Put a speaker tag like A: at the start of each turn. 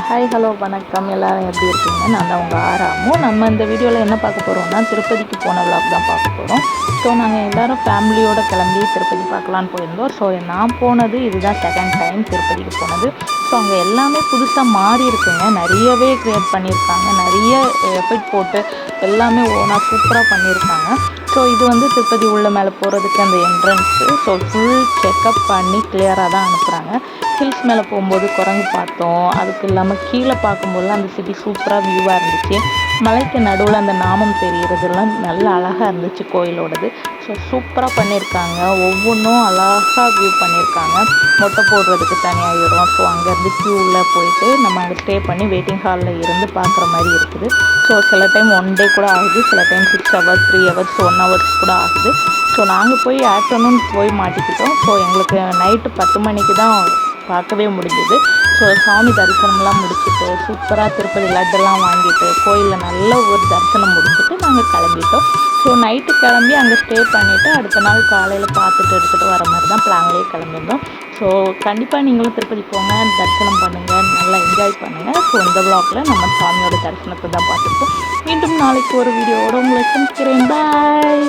A: Hi hello வணக்கம். எல்லோரும் எப்படி இருக்கீங்க? நான் தான் உங்கள் ஆராமும். நம்ம இந்த வீடியோவில் என்ன பார்க்க போகிறோம்னா திருப்பதிக்கு போன விளாக் தான் பார்க்க போகிறோம். ஸோ நாங்கள் எல்லோரும் ஃபேமிலியோடு கிளம்பி திருப்பதி பார்க்கலான்னு போயிருந்தோம். ஸோ நான் போனது இதுதான் செகண்ட் டைம் திருப்பதிக்கு போனது. ஸோ அங்கே எல்லாமே புதுசாக மாறி இருக்குங்க. நிறையவே க்ரியேட் பண்ணியிருக்காங்க, நிறைய எஃபெக்ட் போட்டு எல்லாமே ஓனாக சூப்பராக பண்ணியிருக்காங்க. ஸோ இது வந்து திருப்பதி உள்ள மேலே போகிறதுக்கு அந்த என்ட்ரன்ஸு. ஸோ ஃபுல் செக்கப் பண்ணி கிளியராக தான் அனுப்புகிறாங்க. ஹில்ஸ் மேலே போகும்போது குரங்கு பார்த்தோம். அதுக்கு இல்லாமல் கீழே பார்க்கும்போதுலாம் அந்த சிட்டி சூப்பராக வியூவாக இருந்துச்சு. மலைக்கு நடுவில் அந்த நாமம் தெரிகிறதுலாம் நல்ல அழகாக இருந்துச்சு கோயிலோடது. ஸோ சூப்பராக பண்ணியிருக்காங்க. ஒவ்வொன்றும் அழகாக வியூ பண்ணியிருக்காங்க. மொட்டை போடுறதுக்கு தனியாக இடம். ஸோ அங்கேருந்து க்யூவில் போயிட்டு நம்ம அங்கே ஸ்டே பண்ணி வெயிட்டிங் ஹாலில் இருந்து பார்க்குற மாதிரி இருக்குது. ஸோ சில டைம் 1 டே கூட ஆகுது, சில டைம் 6 ஹவர்ஸ் 3 ஹவர்ஸ் 1 ஹவர்ஸ் கூட ஆகுது. ஸோ நாங்கள் போய் ஆஃப்டர்நூன் போய் மாட்டிக்கிட்டோம். ஸோ எங்களுக்கு நைட்டு 10 மணிக்கு தான் பார்க்கவே முடிஞ்சுது. ஸோ சாமி தரிசனம்லாம் முடிச்சுட்டு சூப்பராக திருப்பதி லட்டெல்லாம் வாங்கிட்டு கோயிலில் நல்ல ஒரு தரிசனம் முடிச்சுட்டு நாங்கள் கிளம்பிட்டோம். ஸோ நைட்டு கிளம்பி அங்கே ஸ்டே பண்ணிவிட்டு அடுத்த நாள் காலையில் பார்த்துட்டு எடுத்துகிட்டு வர மாதிரி தான் பிளான்லேயே கிளம்பியிருந்தோம். ஸோ கண்டிப்பாக நீங்களும் திருப்பதி போங்க, தரிசனம் பண்ணுங்கள், நல்லா என்ஜாய் பண்ணுங்கள். ஸோ இந்த விளாகில் நம்ம சாமியோட தரிசனத்தை தான் பார்த்துருக்கோம். மீண்டும் நாளைக்கு ஒரு வீடியோவோடு உங்களை சந்திக்கிறேன். பாய்.